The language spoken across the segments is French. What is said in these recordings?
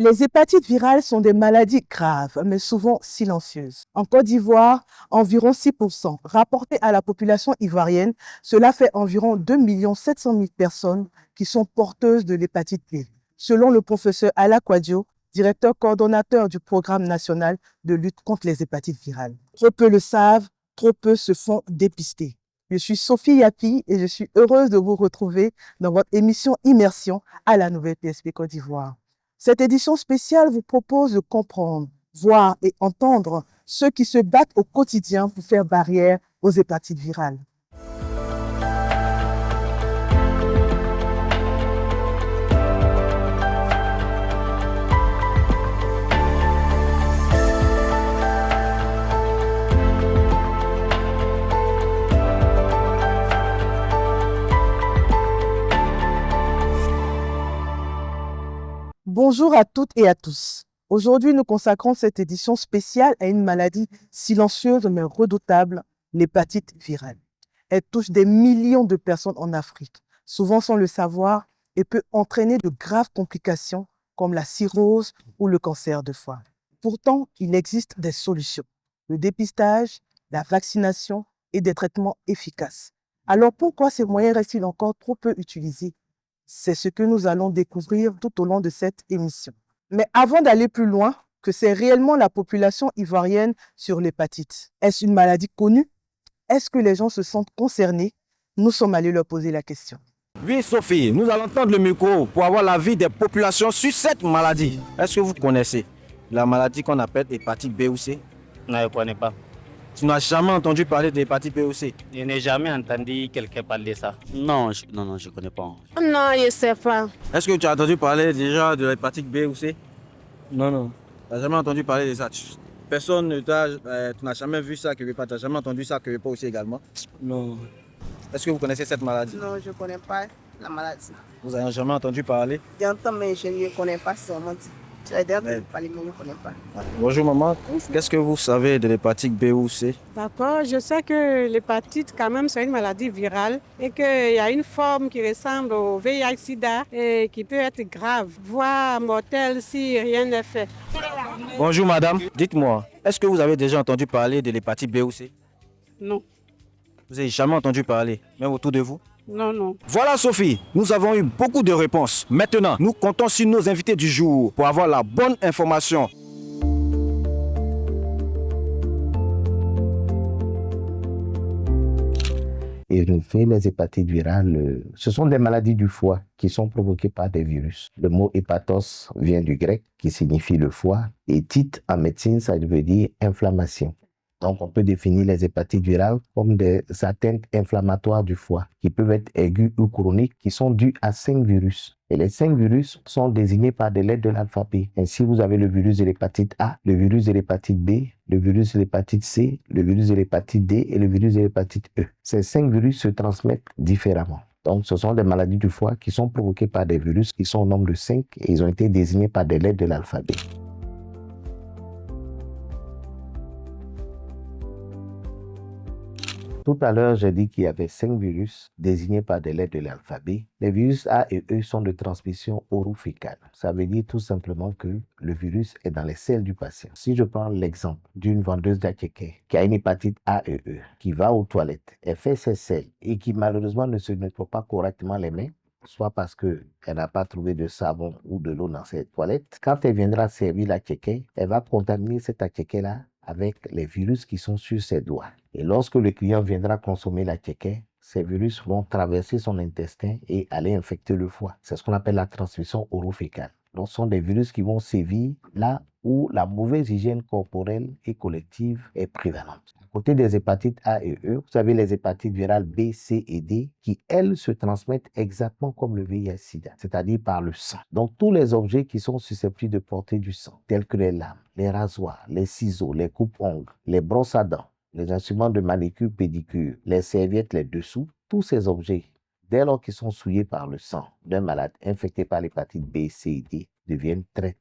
Les hépatites virales sont des maladies graves, mais souvent silencieuses. En Côte d'Ivoire, environ 6%. Rapporté à la population ivoirienne, cela fait environ 2 700 000 personnes qui sont porteuses de l'hépatite B, selon le professeur Ala Kwadjo, directeur coordonnateur du programme national de lutte contre les hépatites virales. Trop peu le savent, trop peu se font dépister. Je suis Sophie Yapi et je suis heureuse de vous retrouver dans votre émission Immersion à la Nouvelle PSP Côte d'Ivoire. Cette édition spéciale vous propose de comprendre, voir et entendre ceux qui se battent au quotidien pour faire barrière aux hépatites virales. Bonjour à toutes et à tous. Aujourd'hui, nous consacrons cette édition spéciale à une maladie silencieuse mais redoutable, l'hépatite virale. Elle touche des millions de personnes en Afrique, souvent sans le savoir, et peut entraîner de graves complications comme la cirrhose ou le cancer de foie. Pourtant, il existe des solutions, le dépistage, la vaccination et des traitements efficaces. Alors pourquoi ces moyens restent-ils encore trop peu utilisés? C'est ce que nous allons découvrir tout au long de cette émission. Mais avant d'aller plus loin, que c'est réellement la population ivoirienne sur l'hépatite? Est-ce une maladie connue? Est-ce que les gens se sentent concernés? Nous sommes allés leur poser la question. Oui, Sophie, nous allons prendre le micro pour avoir l'avis des populations sur cette maladie. Est-ce que vous connaissez la maladie qu'on appelle hépatite B ou C? Non, je ne connais pas. Tu n'as jamais entendu parler de l'hépatite B ou C? Je n'ai jamais entendu quelqu'un parler de ça. Non, je ne connais pas. Non, je ne sais pas. Est-ce que tu as entendu parler déjà de l'hépatite B ou C? Non. Tu n'as jamais entendu parler de ça? Personne ne t'a... tu n'as jamais vu ça quelque part? Tu n'as jamais entendu ça quelque part aussi également? Non. Est-ce que vous connaissez cette maladie? Non, je ne connais pas la maladie. Vous n'avez jamais entendu parler? J'entends, mais je ne connais pas seulement. Tu as déjà parlé, mais je ne connais pas. Bonjour maman, qu'est-ce que vous savez de l'hépatite B ou C? D'accord, je sais que l'hépatite, quand même, c'est une maladie virale et qu'il y a une forme qui ressemble au VIH-Sida et qui peut être grave, voire mortelle si rien n'est fait. Bonjour madame, dites-moi, est-ce que vous avez déjà entendu parler de l'hépatite B ou C? Non, Vous n'avez jamais entendu parler, même autour de vous? non. Voilà Sophie, nous avons eu beaucoup de réponses. Maintenant, nous comptons sur nos invités du jour pour avoir la bonne information. Et en fait, les hépatites virales, ce sont des maladies du foie qui sont provoquées par des virus. Le mot hépatos vient du grec qui signifie le foie et tite en médecine, ça veut dire inflammation. Donc, on peut définir les hépatites virales comme des atteintes inflammatoires du foie qui peuvent être aiguës ou chroniques, qui sont dues à 5 virus. Et les 5 virus sont désignés par des lettres de l'alphabet. Ainsi, vous avez le virus de l'hépatite A, le virus de l'hépatite B, le virus de l'hépatite C, le virus de l'hépatite D et le virus de l'hépatite E. Ces 5 virus se transmettent différemment. Donc, ce sont des maladies du foie qui sont provoquées par des virus qui sont au nombre de 5 et ils ont été désignés par des lettres de l'alphabet. Tout à l'heure, j'ai dit qu'il y avait 5 virus désignés par des lettres de l'alphabet. Les virus A et E sont de transmission orophécale. Ça veut dire tout simplement que le virus est dans les selles du patient. Si je prends l'exemple d'une vendeuse d'attiqué qui a une hépatite A et E, qui va aux toilettes, elle fait ses selles et qui malheureusement ne se nettoie pas correctement les mains, soit parce qu'elle n'a pas trouvé de savon ou de l'eau dans ses toilettes, quand elle viendra servir l'attiqué, elle va contaminer cet attiqué-là avec les virus qui sont sur ses doigts. Et lorsque le client viendra consommer la tchéké, ces virus vont traverser son intestin et aller infecter le foie. C'est ce qu'on appelle la transmission orophécale. Donc, ce sont des virus qui vont sévir là où la mauvaise hygiène corporelle et collective est prévalente. À côté des hépatites A et E, vous avez les hépatites virales B, C et D qui, elles, se transmettent exactement comme le VIH-Sida, c'est-à-dire par le sang. Donc, tous les objets qui sont susceptibles de porter du sang, tels que les lames, les rasoirs, les ciseaux, les coupes-ongles, les brosses à dents, les instruments de manicure, pédicure, les serviettes, les dessous, tous ces objets, dès lors qu'ils sont souillés par le sang d'un malade infecté par l'hépatite B, C et D, deviennent très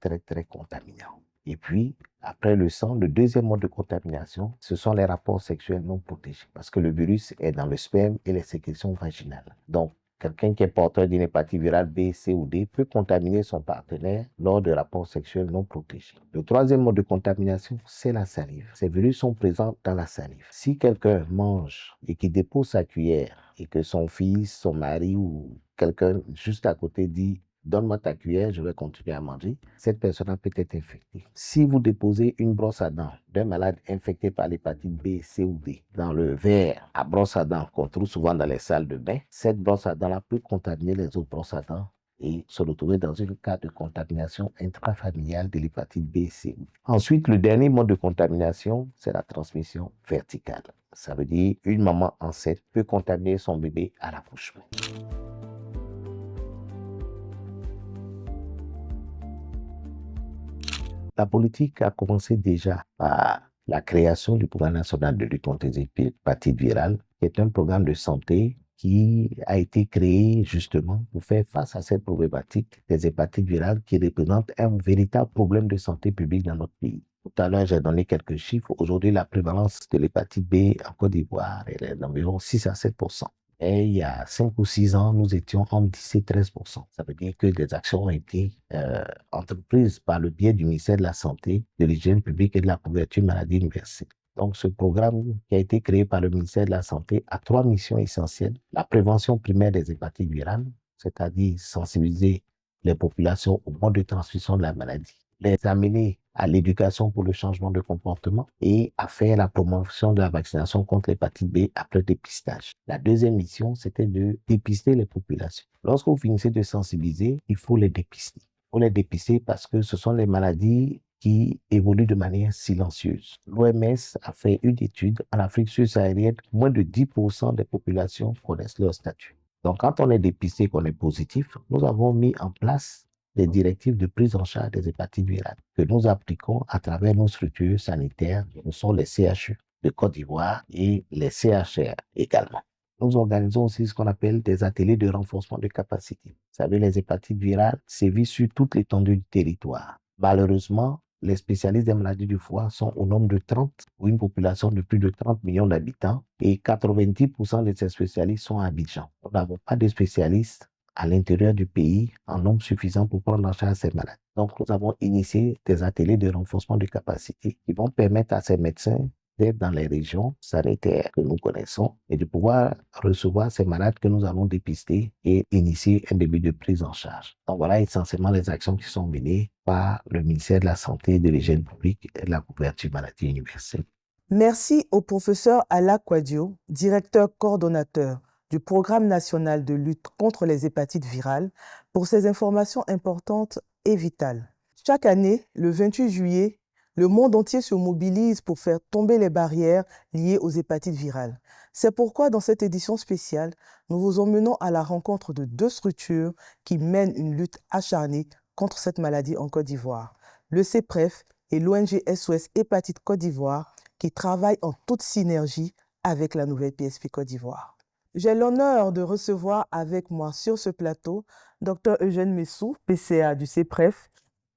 contaminants. Et puis, après le sang, le deuxième mode de contamination, ce sont les rapports sexuels non protégés, parce que le virus est dans le sperme et les sécrétions vaginales. Donc, quelqu'un qui est porteur d'une hépatite virale B, C ou D peut contaminer son partenaire lors de rapports sexuels non protégés. Le troisième mode de contamination, c'est la salive. Ces virus sont présents dans la salive. Si quelqu'un mange et qui dépose sa cuillère et que son fils, son mari ou quelqu'un juste à côté dit « donne-moi ta cuillère, je vais continuer à manger », cette personne peut être infectée. Si vous déposez une brosse à dents d'un malade infecté par l'hépatite B, C ou D dans le verre à brosse à dents qu'on trouve souvent dans les salles de bain, cette brosse à dents-là peut contaminer les autres brosses à dents et se retrouver dans un cas de contamination intrafamiliale de l'hépatite B, C. Ensuite, le dernier mode de contamination, c'est la transmission verticale. Ça veut dire une maman enceinte peut contaminer son bébé à l'accouchement. La politique a commencé déjà par la création du programme national de lutte contre les hépatites virales, qui est un programme de santé qui a été créé justement pour faire face à cette problématique des hépatites virales qui représentent un véritable problème de santé publique dans notre pays. Tout à l'heure, j'ai donné quelques chiffres. Aujourd'hui, la prévalence de l'hépatite B en Côte d'Ivoire est d'environ 6 à 7%. Et il y a 5 ou 6 ans, nous étions entre 10 et 13%. Ça veut dire que des actions ont été entreprises par le biais du ministère de la Santé, de l'Hygiène publique et de la couverture maladie universelle. Donc, ce programme qui a été créé par le ministère de la Santé a 3 missions essentielles. La prévention primaire des hépatites virales, c'est-à-dire sensibiliser les populations au mode de transmission de la maladie, les amener à l'éducation pour le changement de comportement et à faire la promotion de la vaccination contre l'hépatite B après dépistage. La deuxième mission, c'était de dépister les populations. Lorsque vous finissez de sensibiliser, il faut les dépister. Il faut les dépister parce que ce sont les maladies qui évoluent de manière silencieuse. L'OMS a fait une étude en Afrique subsaharienne, moins de 10% des populations connaissent leur statut. Donc, quand on est dépisté, qu'on est positif, nous avons mis en place des directives de prise en charge des hépatites virales que nous appliquons à travers nos structures sanitaires, ce sont les CHU de Côte d'Ivoire et les CHR également. Nous organisons aussi ce qu'on appelle des ateliers de renforcement de capacité. Vous savez, les hépatites virales sévissent sur toute l'étendue du territoire. Malheureusement, les spécialistes des maladies du foie sont au nombre de 30 pour une population de plus de 30 millions d'habitants et 90% de ces spécialistes sont à Abidjan. Nous n'avons pas de spécialistes à l'intérieur du pays en nombre suffisant pour prendre en charge ces malades. Donc, nous avons initié des ateliers de renforcement de capacité qui vont permettre à ces médecins d'être dans les régions sanitaires que nous connaissons et de pouvoir recevoir ces malades que nous allons dépister et initier un début de prise en charge. Donc, voilà essentiellement les actions qui sont menées par le ministère de la Santé, de l'Hygiène publique et de la couverture maladie universelle. Merci au professeur Ala Kwadio, directeur coordonnateur du Programme national de lutte contre les hépatites virales, pour ces informations importantes et vitales. Chaque année, le 28 juillet, le monde entier se mobilise pour faire tomber les barrières liées aux hépatites virales. C'est pourquoi, dans cette édition spéciale, nous vous emmenons à la rencontre de 2 structures qui mènent une lutte acharnée contre cette maladie en Côte d'Ivoire. Le CEPREF et l'ONG SOS Hépatite Côte d'Ivoire, qui travaillent en toute synergie avec la nouvelle PSP Côte d'Ivoire. J'ai l'honneur de recevoir avec moi sur ce plateau Dr Eugène Messou, PCA du CEPREF,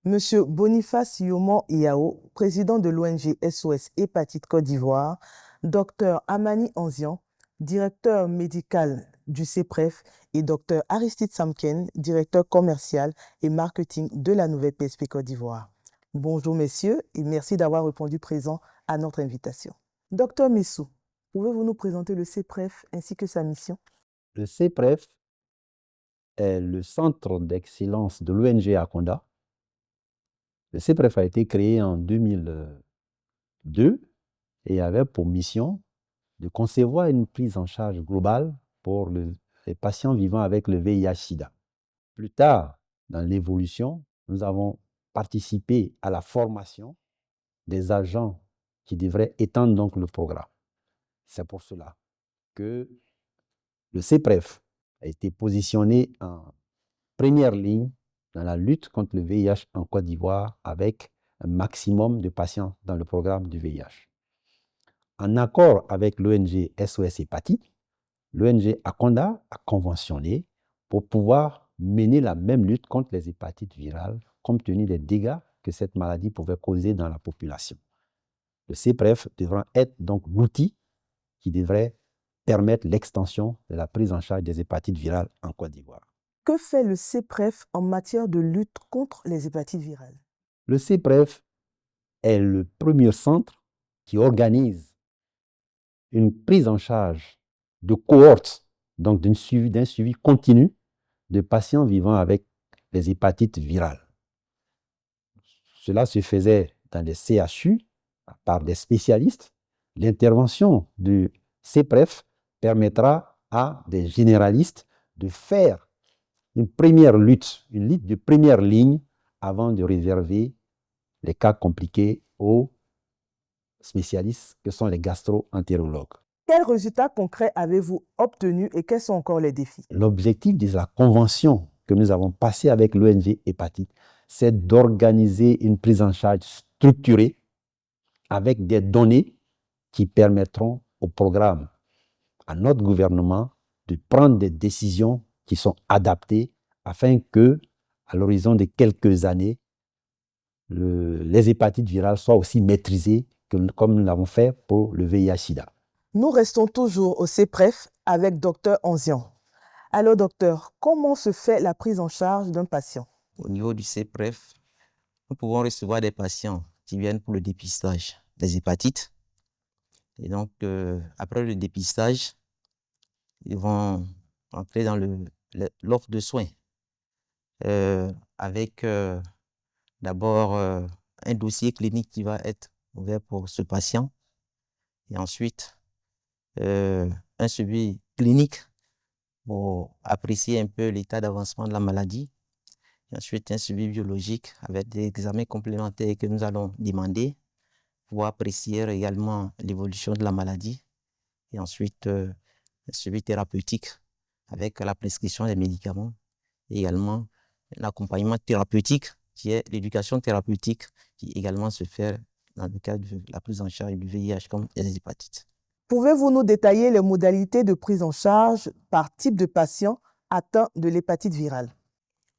M. Boniface Yoman Iao, président de l'ONG SOS Hépatite Côte d'Ivoire, Dr Amani Anzian, directeur médical du CEPREF, et Dr Aristide Samken, directeur commercial et marketing de la nouvelle PSP Côte d'Ivoire. Bonjour messieurs et merci d'avoir répondu présent à notre invitation. Dr Messou, pouvez-vous nous présenter le CEPREF ainsi que sa mission? Le CEPREF est le centre d'excellence de l'ONG Akonda. Le CEPREF a été créé en 2002 et avait pour mission de concevoir une prise en charge globale pour les patients vivant avec le VIH-Sida. Plus tard, dans l'évolution, nous avons participé à la formation des agents qui devraient étendre donc le programme. C'est pour cela que le CEPREF a été positionné en première ligne dans la lutte contre le VIH en Côte d'Ivoire avec un maximum de patients dans le programme du VIH. En accord avec l'ONG SOS Hépatite, l'ONG Akonda a conventionné pour pouvoir mener la même lutte contre les hépatites virales compte tenu des dégâts que cette maladie pouvait causer dans la population. Le CEPREF devra être donc l'outil qui devrait permettre l'extension de la prise en charge des hépatites virales en Côte d'Ivoire. Que fait le CEPREF en matière de lutte contre les hépatites virales? Le CEPREF est le premier centre qui organise une prise en charge de cohortes, donc d'un suivi continu de patients vivant avec les hépatites virales. Cela se faisait dans les CHU par des spécialistes. L'intervention du CEPREF permettra à des généralistes de faire une première lutte, une lutte de première ligne avant de réserver les cas compliqués aux spécialistes que sont les gastro-entérologues. Quels résultats concrets avez-vous obtenus et quels sont encore les défis? L'objectif de la convention que nous avons passée avec l'ONG Hépatite, c'est d'organiser une prise en charge structurée avec des données qui permettront au programme, à notre gouvernement, de prendre des décisions qui sont adaptées afin que, à l'horizon de quelques années, les hépatites virales soient aussi maîtrisées comme nous l'avons fait pour le VIH-Sida. Nous restons toujours au CEPREF avec Dr Onzian. Alors docteur, comment se fait la prise en charge d'un patient? Au niveau du CEPREF, nous pouvons recevoir des patients qui viennent pour le dépistage des hépatites. Et donc, après le dépistage, ils vont entrer dans l'offre de soins avec d'abord un dossier clinique qui va être ouvert pour ce patient et ensuite un suivi clinique pour apprécier un peu l'état d'avancement de la maladie et ensuite un suivi biologique avec des examens complémentaires que nous allons demander pour apprécier également l'évolution de la maladie et ensuite un suivi thérapeutique avec la prescription des médicaments et également l'accompagnement thérapeutique qui est l'éducation thérapeutique qui également se fait dans le cadre de la prise en charge du VIH comme des hépatites. Pouvez-vous nous détailler les modalités de prise en charge par type de patient atteint de l'hépatite virale?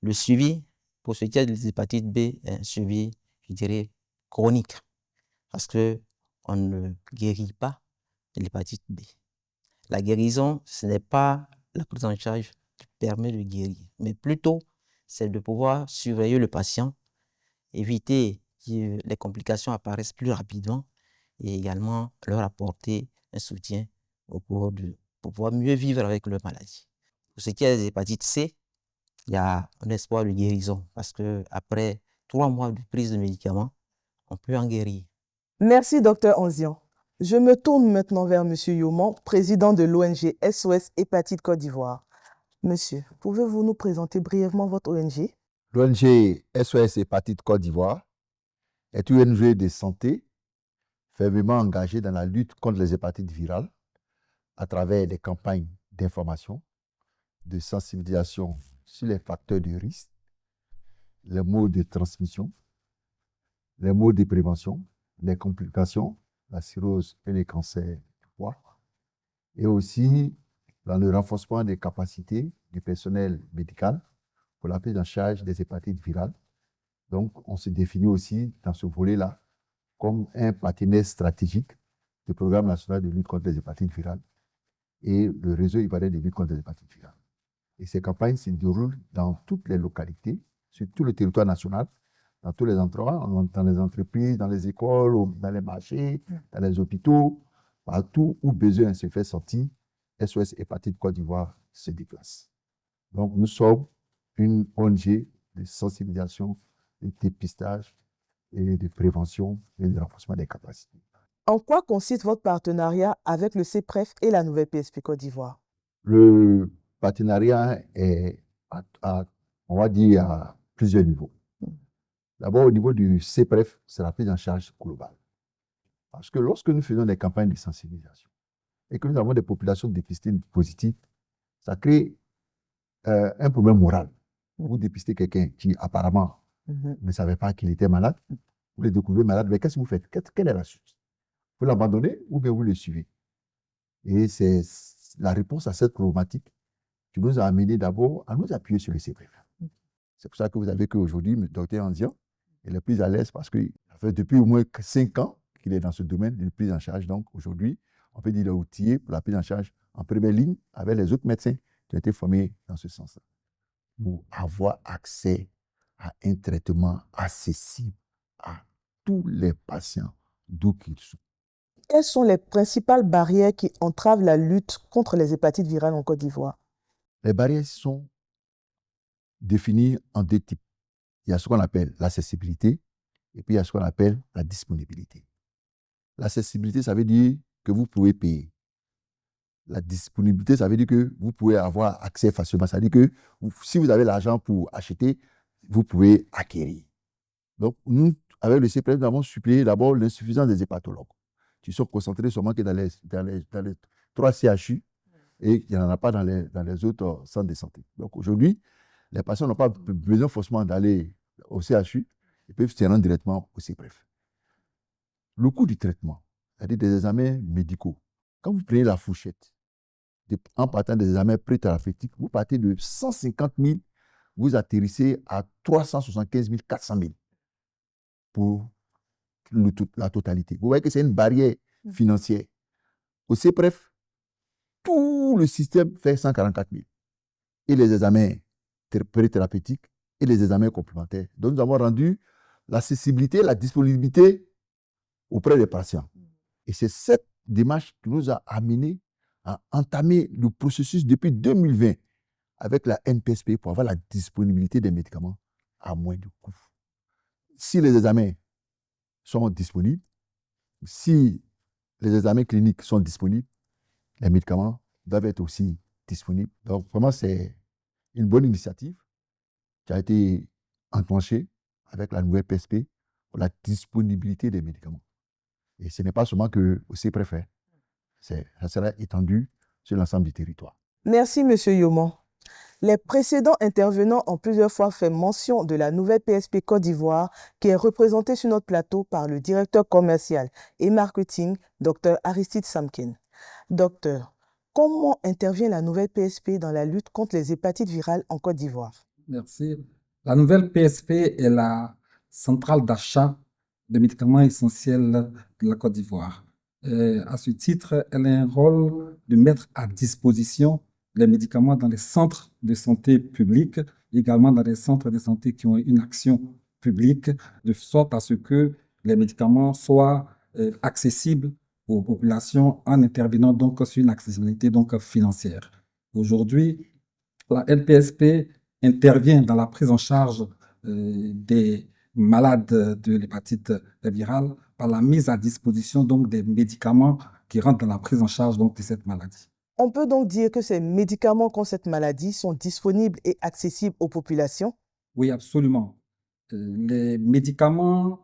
Le suivi, pour ce qui est des hépatites B, est un suivi, je dirais, chronique, parce qu'on ne guérit pas de l'hépatite B. La guérison, ce n'est pas la prise en charge qui permet de guérir, mais plutôt, c'est de pouvoir surveiller le patient, éviter que les complications apparaissent plus rapidement et également leur apporter un soutien pour pouvoir mieux vivre avec leur maladie. Pour ce qui est des hépatites C, il y a un espoir de guérison parce qu'après 3 mois de prise de médicaments, on peut en guérir. Merci, Dr Onzian. Je me tourne maintenant vers M. Yoman, président de l'ONG SOS Hépatite Côte d'Ivoire. Monsieur, pouvez-vous nous présenter brièvement votre ONG? L'ONG SOS Hépatite Côte d'Ivoire est une ONG de santé fermement engagée dans la lutte contre les hépatites virales à travers des campagnes d'information, de sensibilisation sur les facteurs de risque, les modes de transmission, les modes de prévention, les complications, la cirrhose et les cancers du foie, et aussi dans le renforcement des capacités du personnel médical pour la prise en charge des hépatites virales. Donc, on se définit aussi dans ce volet-là comme un partenaire stratégique du programme national de lutte contre les hépatites virales et le réseau ivoirien de lutte contre les hépatites virales. Et ces campagnes se déroulent dans toutes les localités, sur tout le territoire national, dans tous les endroits, dans les entreprises, dans les écoles, dans les marchés, dans les hôpitaux, partout où besoin se fait sortir, SOS Hépatite Côte d'Ivoire se déplace. Donc, nous sommes une ONG de sensibilisation, de dépistage et de prévention et de renforcement des capacités. En quoi consiste votre partenariat avec le CEPREF et la Nouvelle PSP Côte d'Ivoire? Le partenariat est, on va dire, à plusieurs niveaux. D'abord, au niveau du CEPREF, c'est la prise en charge globale. Parce que lorsque nous faisons des campagnes de sensibilisation et que nous avons des populations dépistées positives, ça crée un problème moral. Vous dépistez quelqu'un qui apparemment ne savait pas qu'il était malade, vous le découvrez malade, mais qu'est-ce que vous faites? Quelle est la suite? Vous l'abandonnez ou bien vous le suivez? Et c'est la réponse à cette problématique qui nous a amené d'abord à nous appuyer sur le CEPREF. C'est pour ça que vous avez qu'aujourd'hui, le docteur Onzian, il est plus à l'aise parce que ça fait depuis au moins 5 ans qu'il est dans ce domaine de prise en charge. Donc aujourd'hui, on peut dire qu'il est outillé pour la prise en charge en première ligne avec les autres médecins qui ont été formés dans ce sens-là, pour avoir accès à un traitement accessible à tous les patients, d'où qu'ils soient. Quelles sont les principales barrières qui entravent la lutte contre les hépatites virales en Côte d'Ivoire? Les barrières sont définies en deux types. Il y a ce qu'on appelle l'accessibilité et puis il y a ce qu'on appelle la disponibilité. L'accessibilité, ça veut dire que vous pouvez payer. La disponibilité, ça veut dire que vous pouvez avoir accès facilement. Ça veut dire que si vous avez l'argent pour acheter, vous pouvez acquérir. Donc, nous, avec le CPF, nous avons suppléé d'abord l'insuffisance des hépatologues, qui sont concentrés seulement que dans les 3 CHU et il n'y en a pas dans les autres centres de santé. Donc, aujourd'hui, les patients n'ont pas besoin forcément d'aller au CHU, ils peuvent se rendre directement au CPF. Le coût du traitement, c'est-à-dire des examens médicaux, quand vous prenez la fourchette, en partant des examens pré-thérapeutiques, vous partez de 150 000, vous atterrissez à 375 000, 400 000 pour la totalité. Vous voyez que c'est une barrière financière. Au CPREF, tout le système fait 144 000. Et les examens pré-thérapeutiques et les examens complémentaires. Donc, nous avons rendu l'accessibilité, la disponibilité auprès des patients. Et c'est cette démarche qui nous a amené à entamer le processus depuis 2020 avec la NPSP pour avoir la disponibilité des médicaments à moins de coût. Si les examens sont disponibles, si les examens cliniques sont disponibles, les médicaments doivent être aussi disponibles. Donc vraiment, c'est une bonne initiative qui a été enclenchée avec la nouvelle PSP pour la disponibilité des médicaments. Et ce n'est pas seulement que au CPREF, ça sera étendu sur l'ensemble du territoire. Merci, M. Yoman. Les précédents intervenants ont plusieurs fois fait mention de la nouvelle PSP Côte d'Ivoire qui est représentée sur notre plateau par le directeur commercial et marketing, Dr Aristide Samken. Docteur, comment intervient la nouvelle PSP dans la lutte contre les hépatites virales en Côte d'Ivoire? Merci. La nouvelle PSP est la centrale d'achat de médicaments essentiels de la Côte d'Ivoire. À ce titre, elle a un rôle de mettre à disposition les médicaments dans les centres de santé publics, également dans les centres de santé qui ont une action publique, de sorte à ce que les médicaments soient accessibles aux populations en intervenant donc sur une accessibilité donc financière. Aujourd'hui, la NPSP intervient dans la prise en charge des malades de l'hépatite virale par la mise à disposition donc des médicaments qui rentrent dans la prise en charge donc de cette maladie. On peut donc dire que ces médicaments contre cette maladie sont disponibles et accessibles aux populations? Oui, absolument. Les médicaments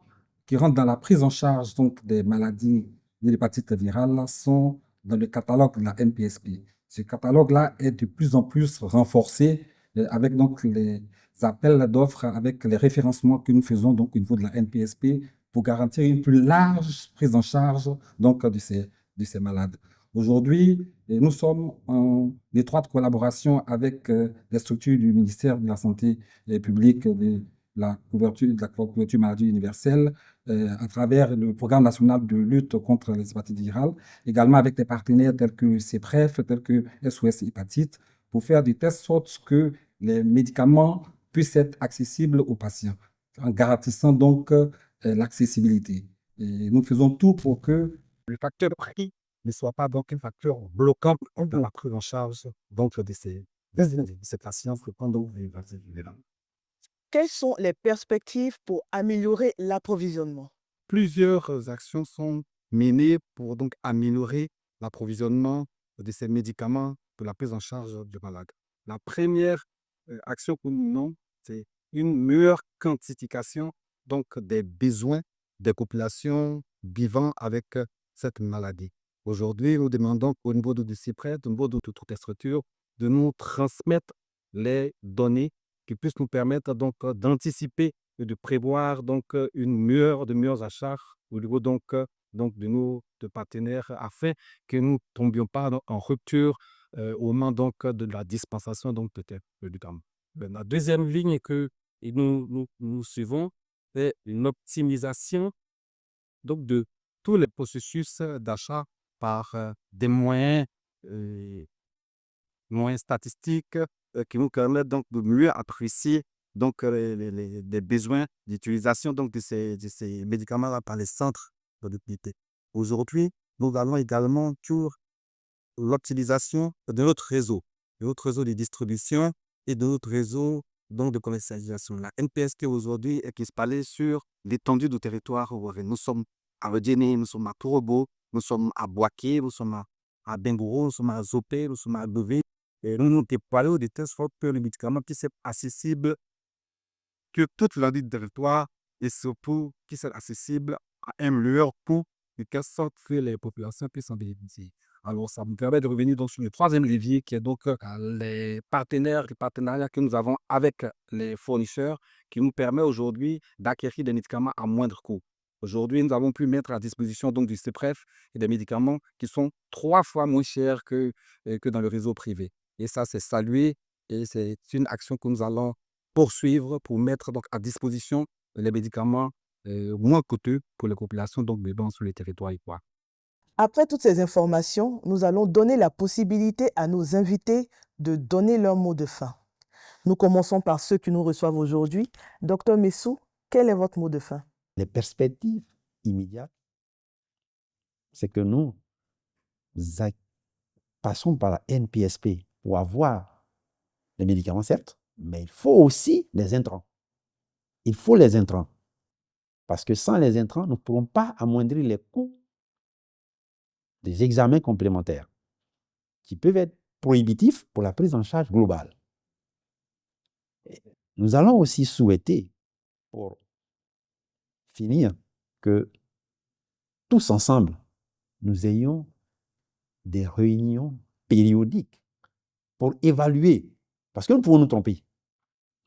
qui rentrent dans la prise en charge donc des maladies de l'hépatite virale sont dans le catalogue de la NPSP. Ce catalogue-là est de plus en plus renforcé avec donc les appels d'offres, avec les référencements que nous faisons donc au niveau de la NPSP pour garantir une plus large prise en charge donc de ces malades. Aujourd'hui, nous sommes en étroite collaboration avec les structures du ministère de la Santé publique, de la couverture maladie universelle, à travers le programme national de lutte contre les hépatites virales, également avec des partenaires tels que CPREF, tels que SOS Hépatite, pour faire de telle sorte que les médicaments puissent être accessibles aux patients, en garantissant donc l'accessibilité. Et nous faisons tout pour que le facteur prix ne soit pas donc un facteur bloquant dans la prise en charge donc de ces patients qui prennent donc des vaccins. Quelles sont les perspectives pour améliorer l'approvisionnement? Plusieurs actions sont menées pour donc améliorer l'approvisionnement de ces médicaments pour la prise en charge du malade. La première action que nous menons, c'est une meilleure quantification donc des besoins des populations vivant avec cette maladie. Aujourd'hui, nous demandons au niveau de CIPRED, au niveau de toutes les structures, de nous transmettre les données qui puissent nous permettre donc d'anticiper et de prévoir donc de meilleurs achats au niveau donc de nos partenaires afin que nous ne tombions pas en rupture au moment donc de la dispensation donc de médicaments. La deuxième ligne que nous suivons, c'est une optimisation donc de tous les processus d'achat par des moyens moyens statistiques qui nous permettent donc de mieux apprécier donc les besoins d'utilisation donc de ces médicaments-là par les centres de l'utilité. Aujourd'hui, nous allons également sur l'optimisation de notre réseau de distribution et de notre réseau donc de commercialisation. La NPSP aujourd'hui est installée sur l'étendue du territoire ivoirien. Nous sommes à Redjéné, nous sommes à Torobo, nous sommes à Boaké, nous sommes à Bengouro, nous sommes à Zopé, nous sommes à Bové. Et nous nous déployons de telle sorte que le médicament puisse être accessible que toute l'ensemble du territoire et surtout qui soit accessible à un meilleur coût de telle sorte que les populations puissent en bénéficier. Alors, ça me permet de revenir donc sur le troisième levier qui est donc les partenariats que nous avons avec les fournisseurs qui nous permet aujourd'hui d'acquérir des médicaments à moindre coût. Aujourd'hui, nous avons pu mettre à disposition donc du CEPREF et des médicaments qui sont 3 fois moins chers que dans le réseau privé. Et ça, c'est salué et c'est une action que nous allons poursuivre pour mettre donc à disposition les médicaments moins coûteux pour les populations donc vivant sur les territoires ivoiriens. Après toutes ces informations, nous allons donner la possibilité à nos invités de donner leur mot de fin. Nous commençons par ceux qui nous reçoivent aujourd'hui. Docteur Messou, quel est votre mot de fin? Les perspectives immédiates, c'est que nous passons par la NPSP pour avoir les médicaments, certes, mais il faut aussi les intrants. Il faut les intrants. Parce que sans les intrants, nous ne pourrons pas amoindrir les coûts des examens complémentaires qui peuvent être prohibitifs pour la prise en charge globale. Et nous allons aussi souhaiter, pour finir, que tous ensemble, nous ayons des réunions périodiques pour évaluer, parce que nous pouvons nous tromper.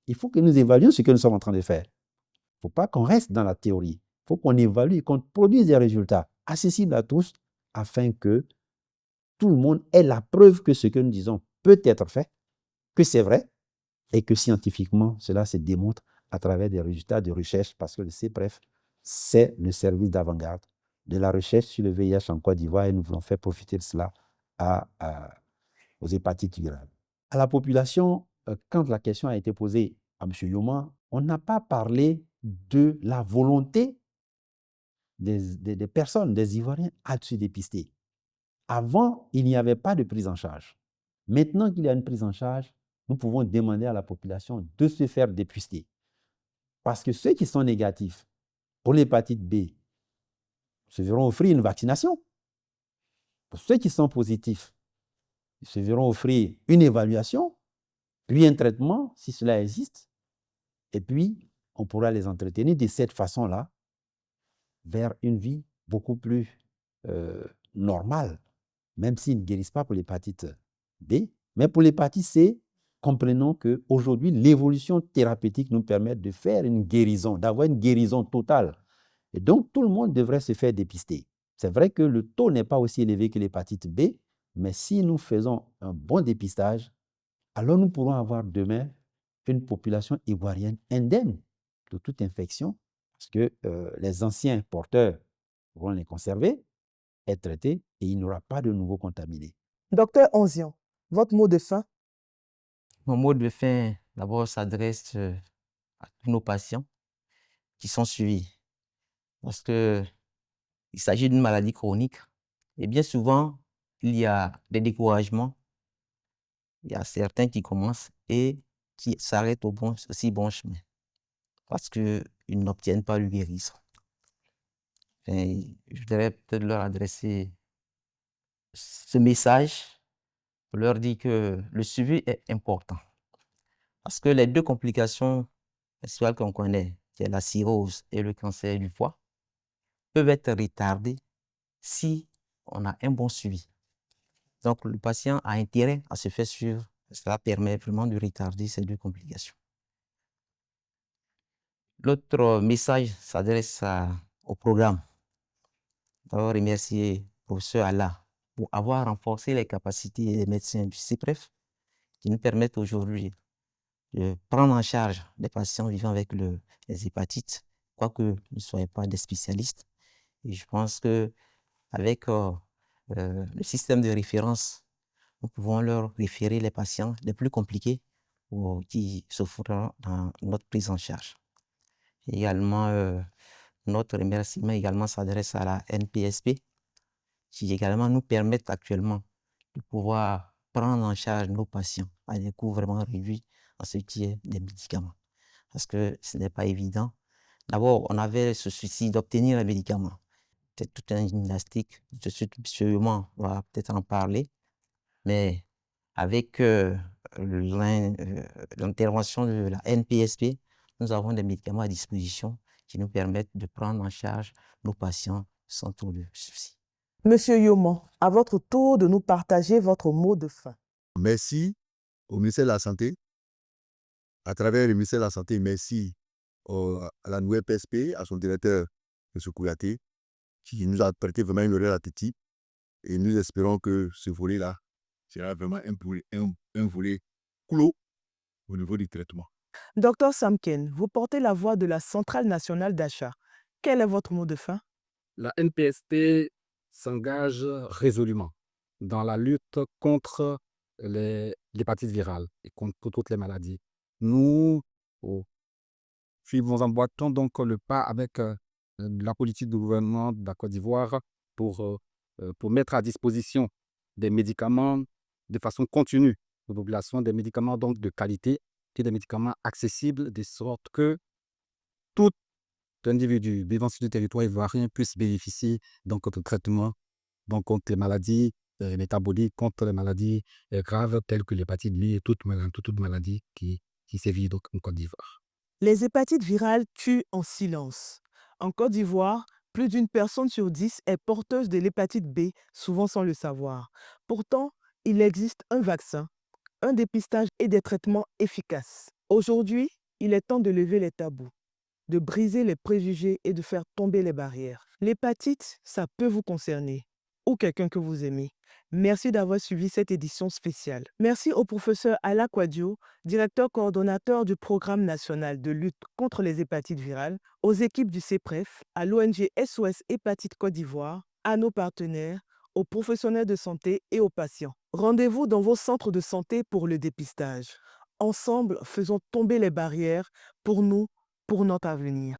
Il faut que nous évaluions ce que nous sommes en train de faire. Il ne faut pas qu'on reste dans la théorie. Il faut qu'on évalue et qu'on produise des résultats accessibles à tous afin que tout le monde ait la preuve que ce que nous disons peut être fait, que c'est vrai et que scientifiquement, cela se démontre à travers des résultats de recherche parce que le CEPREF, c'est le service d'avant-garde de la recherche sur le VIH en Côte d'Ivoire et nous voulons faire profiter de cela aux hépatites virales. À la population, quand la question a été posée à M. Yoma, on n'a pas parlé de la volonté des personnes, des Ivoiriens à se dépister. Avant, il n'y avait pas de prise en charge. Maintenant qu'il y a une prise en charge, nous pouvons demander à la population de se faire dépister. Parce que ceux qui sont négatifs pour l'hépatite B se verront offrir une vaccination. Pour ceux qui sont positifs, ils se verront offrir une évaluation, puis un traitement, si cela existe, et puis on pourra les entretenir de cette façon-là vers une vie beaucoup plus normale, même s'ils ne guérissent pas pour l'hépatite B. Mais pour l'hépatite C, comprenons qu'aujourd'hui, l'évolution thérapeutique nous permet de faire une guérison, d'avoir une guérison totale. Et donc, tout le monde devrait se faire dépister. C'est vrai que le taux n'est pas aussi élevé que l'hépatite B, mais si nous faisons un bon dépistage, alors nous pourrons avoir demain une population ivoirienne indemne de toute infection, parce que les anciens porteurs vont les conserver, être traités, et il n'y aura pas de nouveaux contaminés. Docteur Onzian, votre mot de fin? Mon mot de fin, d'abord, s'adresse à tous nos patients qui sont suivis. Parce qu'il s'agit d'une maladie chronique. Et bien souvent, il y a des découragements. Il y a certains qui commencent et qui s'arrêtent au aussi bon chemin. Parce qu'ils n'obtiennent pas le guérison. Enfin, je voudrais peut-être leur adresser ce message pour leur dire que le suivi est important. Parce que les deux complications principales qu'on connaît, qui est la cirrhose et le cancer du foie, peuvent être retardées si on a un bon suivi. Donc, le patient a intérêt à se faire suivre. Cela permet vraiment de retarder ces deux complications. L'autre message s'adresse au programme. D'abord, remercier le professeur Allah pour avoir renforcé les capacités des médecins du CEPREF qui nous permettent aujourd'hui de prendre en charge les patients vivant avec les hépatites, quoique nous ne soyons pas des spécialistes. Et je pense qu'avec le système de référence nous pouvons leur référer les patients les plus compliqués qui se feront dans notre prise en charge. Également, notre remerciement également s'adresse à la NPSP, qui également nous permettent actuellement de pouvoir prendre en charge nos patients à des coûts vraiment réduits en ce qui est des médicaments. Parce que ce n'est pas évident. D'abord, on avait ce souci d'obtenir les médicaments. C'est toute une gymnastique. Je suis sûrement, on va peut-être en parler. Mais avec l'intervention de la NPSP, nous avons des médicaments à disposition qui nous permettent de prendre en charge nos patients sans trop de soucis. Monsieur Yoman, à votre tour de nous partager votre mot de fin. Merci au ministère de la Santé. À travers le ministère de la Santé, merci à la nouvelle PSP, à son directeur, M. Kouyaté, qui nous a prêté vraiment une oreille attentive. Et nous espérons que ce volet-là sera vraiment un volet clos au niveau du traitement. Docteur Samken, vous portez la voix de la Centrale nationale d'achat. Quel est votre mot de fin? La NPSP s'engage résolument dans la lutte contre l'hépatite virale et contre toutes les maladies. Nous emboîtons donc le pas avec la politique du gouvernement de la Côte d'Ivoire pour mettre à disposition des médicaments de façon continue aux populations, des médicaments donc de qualité et des médicaments accessibles, de sorte que tout individu vivant sur le territoire ivoirien puisse bénéficier donc de traitements donc, contre les maladies métaboliques, contre les maladies graves telles que l'hépatite B et toute maladie qui sévit donc en Côte d'Ivoire. Les hépatites virales tuent en silence. En Côte d'Ivoire, plus d'une personne sur 10 est porteuse de l'hépatite B, souvent sans le savoir. Pourtant, il existe un vaccin, un dépistage et des traitements efficaces. Aujourd'hui, il est temps de lever les tabous, de briser les préjugés et de faire tomber les barrières. L'hépatite, ça peut vous concerner ou quelqu'un que vous aimez. Merci d'avoir suivi cette édition spéciale. Merci au professeur Ala Kouadio, directeur coordonnateur du programme national de lutte contre les hépatites virales, aux équipes du CEPREF, à l'ONG SOS Hépatite Côte d'Ivoire, à nos partenaires, aux professionnels de santé et aux patients. Rendez-vous dans vos centres de santé pour le dépistage. Ensemble, faisons tomber les barrières pour nous, pour notre avenir.